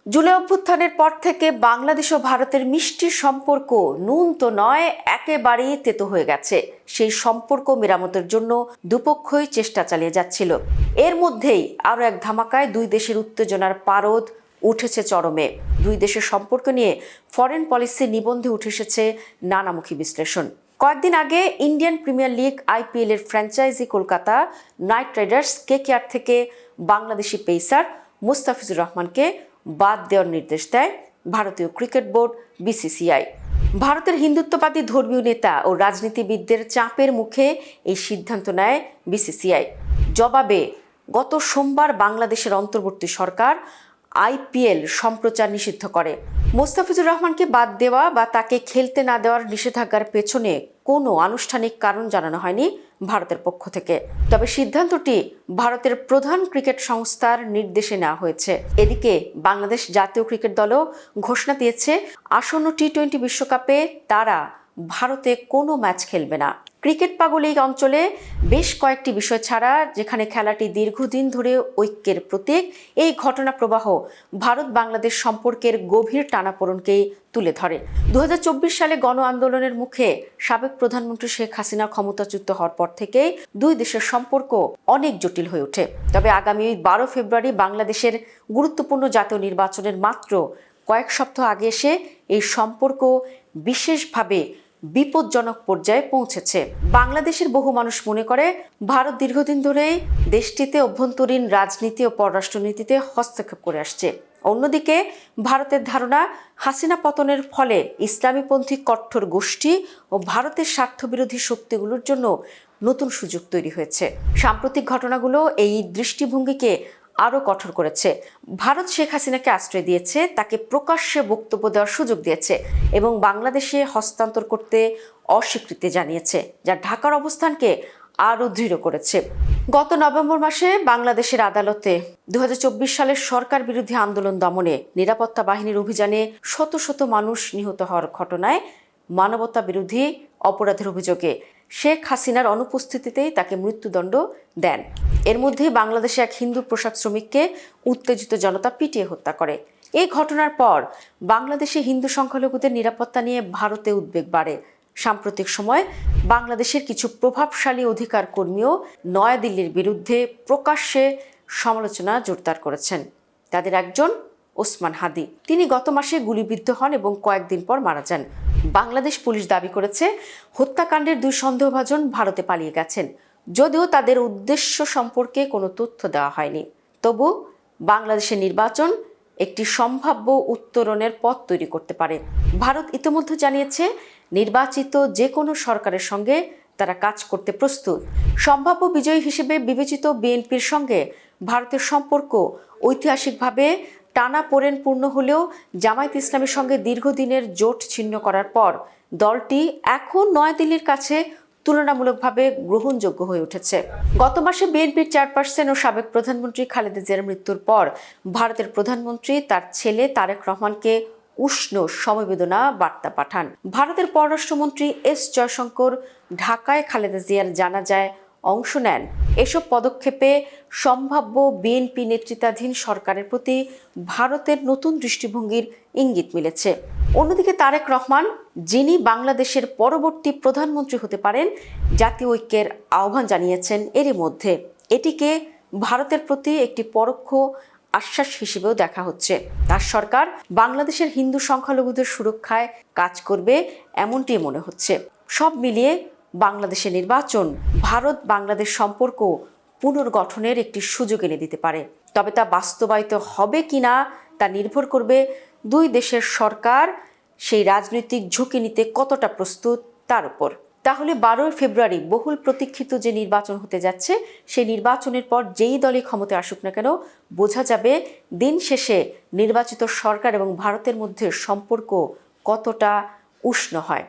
জুলাই অভ্যুত্থানের পর থেকে বাংলাদেশ ও ভারতের মিষ্টি সম্পর্ক নুন তো নয়, একেবারেই তেতো হয়ে গেছে। সেই সম্পর্ক মেরামতের জন্য দুপক্ষই চেষ্টা চালিয়ে যাচ্ছিল। এর মধ্যেই আরও এক ধামাকায় দুই দেশের উত্তেজনার পারদ উঠেছে চরমে। দুই দেশের সম্পর্ক নিয়ে ফরেন পলিসি নিবন্ধে উঠে এসেছে নানামুখী বিশ্লেষণ। কয়েকদিন আগে ইন্ডিয়ান প্রিমিয়ার লিগ IPL এর franchise Kolkata night Riders KKR থেকে বাংলাদেশি পেসার মুস্তাফিজুর রহমানকে বাদ দেওয়ার নির্দেশ দেয় ভারতীয় ক্রিকেট বোর্ড BCCI। ভারতের হিন্দুত্ববাদী ধর্মীয় নেতা ও রাজনীতিবিদদের চাপের মুখে এই সিদ্ধান্ত নেয় BCCI। জবাবে গত সোমবার বাংলাদেশের অন্তর্বর্তী সরকার IPL সম্প্রচার নিষিদ্ধ করে। মোস্তাফিজুর রহমানকে বাদ দেওয়া বা তাকে খেলতে না দেওয়ার নিষেধাজ্ঞার পেছনে কোনো আনুষ্ঠানিক কারণ জানানো হয়নি ভারতের পক্ষ থেকে। তবে সিদ্ধান্তটি ভারতের প্রধান ক্রিকেট সংস্থার নির্দেশে নেওয়া হয়েছে। এদিকে বাংলাদেশ জাতীয় ক্রিকেট দলও ঘোষণা দিয়েছে আসন্ন T20 বিশ্বকাপে তারা ভারতে কোনো ম্যাচ খেলবে না। ক্রিকেট পাগল এই অঞ্চলে বেশ কয়েকটি বিষয় ছাড়া, যেখানে খেলাটি দীর্ঘদিন ধরে ঐক্যের প্রতীক, এই ঘটনা প্রবাহ ভারত বাংলাদেশ সম্পর্কের গভীর টানাপোড়েনকেই তুলে ধরে। 2024 সালে গণ আন্দোলনের মুখে সাবেক প্রধানমন্ত্রী শেখ হাসিনা ক্ষমতাচ্যুত হওয়ার পর থেকে দুই দেশের সম্পর্ক অনেক জটিল হয়ে ওঠে। তবে আগামী 12 ফেব্রুয়ারি বাংলাদেশের গুরুত্বপূর্ণ জাতীয় নির্বাচনের মাত্র কয়েক সপ্তাহ আগে এসে এই সম্পর্ক বিশেষভাবে বিপজ্জনক পর্যায়ে পৌঁছেছে। বাংলাদেশের বহু মানুষ মনে করে ভারত দীর্ঘদিন ধরেই দেশটিতে অভ্যন্তরীণ রাজনীতি ও পররাষ্ট্রনীতিতে হস্তক্ষেপ করে আসছে। অন্যদিকে ভারতের ধারণা, হাসিনা পতনের ফলে ইসলামীপন্থী কট্টর গোষ্ঠী ও ভারতের স্বার্থবিরোধী শক্তিগুলোর জন্য নতুন সুযোগ তৈরি হয়েছে। সাম্প্রতিক ঘটনাগুলো এই দৃষ্টিভঙ্গিকে আরও কঠোর করেছে। ভারত শেখ হাসিনাকে আশ্রয় দিয়েছে, তাকে প্রকাশ্যে বক্তব্য দেওয়ার সুযোগ দিয়েছে এবং বাংলাদেশে হস্তান্তর করতে অস্বীকৃতি জানিয়েছে, যা ঢাকার অবস্থানকে আরও দৃঢ় করেছে। গত নভেম্বর মাসে বাংলাদেশের আদালতে 2024 সালের সরকার বিরোধী আন্দোলন দমনে নিরাপত্তা বাহিনীর অভিযানে শত শত মানুষ নিহত হওয়ার ঘটনায় মানবতা বিরোধী অপরাধের অভিযোগে শেখ হাসিনার অনুপস্থিতিতেই তাকে মৃত্যুদণ্ড দেন। এর মধ্যেই বাংলাদেশে এক হিন্দু পোশাক শ্রমিককে উত্তেজিত জনতা পিটিয়ে হত্যা করে। এই ঘটনার পর বাংলাদেশে হিন্দু সংখ্যালঘুদের নিরাপত্তা নিয়ে ভারতে উদ্বেগ বাড়ে। সাম্প্রতিক সময় বাংলাদেশের কিছু প্রভাবশালী অধিকার কর্মীও নয়াদিল্লির বিরুদ্ধে প্রকাশ্যে সমালোচনা জোরদার করেছেন। তাদের একজন ওসমান হাদি। তিনি গত মাসে গুলিবিদ্ধ হন এবং কয়েকদিন পর মারা যান। বাংলাদেশ পুলিশ দাবি করেছে হত্যাকাণ্ডের দুই সন্দেহভাজন ভারতে পালিয়ে গেছেন, যদিও তাদের উদ্দেশ্য সম্পর্কে কোনো তথ্য দেওয়া হয়নি। তবু বাংলাদেশের নির্বাচন একটি সম্ভাব্য উত্তরণের পথ তৈরি করতে পারে। ভারত ইতিমধ্যে জানিয়েছে নির্বাচিত যে কোনো সরকারের সঙ্গে তারা কাজ করতে প্রস্তুত। সম্ভাব্য বিজয়ী হিসেবে বিবেচিত বিএনপির সঙ্গে ভারতের সম্পর্ক ঐতিহাসিকভাবে টানাপোড়েনপূর্ণ হলেও জামায়াত ইসলামের সঙ্গে দীর্ঘদিনের জোট ছিন্ন করার পর দলটি এখন নয়াদিল্লির কাছে তুলনামূলকভাবে গ্রহণযোগ্য হয়ে উঠেছে। গত মাসে বিএনপির চেয়ারপারসন ও সাবেক প্রধানমন্ত্রী খালেদা জিয়ার মৃত্যুর পর ভারতের প্রধানমন্ত্রী তার ছেলে তারেক রহমানকে উষ্ণ সমবেদনা বার্তা পাঠান। ভারতের পররাষ্ট্রমন্ত্রী S জয়শঙ্কর ঢাকায় খালেদা জিয়ার জানাজায় অংশ নেন। এসব পদক্ষেপে সম্ভাব্য বিএনপি নেতৃত্বাধীন সরকারের প্রতি ভারতের নতুন দৃষ্টিভঙ্গির ইঙ্গিত মিলেছে। অন্যদিকে তারেক রহমান, যিনি বাংলাদেশের পরবর্তী প্রধানমন্ত্রী হতে পারেন, জাতীয় ঐক্যের আহ্বান জানিয়েছেন। এরই মধ্যে এটিকে ভারতের প্রতি একটি পরোক্ষ আশ্বাস হিসেবেও দেখা হচ্ছে। তার সরকার বাংলাদেশের হিন্দু সংখ্যালঘুদের সুরক্ষায় কাজ করবে, এমনটি মনে হচ্ছে। সব মিলিয়ে বাংলাদেশের নির্বাচন ভারত বাংলাদেশ সম্পর্ক পুনর্গঠনের একটি সুযোগ এনে দিতে পারে। তবে তা বাস্তবায়িত হবে কিনা তা নির্ভর করবে দুই দেশের সরকার সেই রাজনৈতিক ঝুঁকি নিতে কতটা প্রস্তুত তার উপর। তাহলে 12 ফেব্রুয়ারি বহুল প্রতীক্ষিত যে নির্বাচন হতে যাচ্ছে, সেই নির্বাচনের পর যেই দলই ক্ষমতায় আসুক না কেন, বোঝা যাবে দিন শেষে নির্বাচিত সরকার এবং ভারতের মধ্যে সম্পর্ক কতটা উষ্ণ হয়।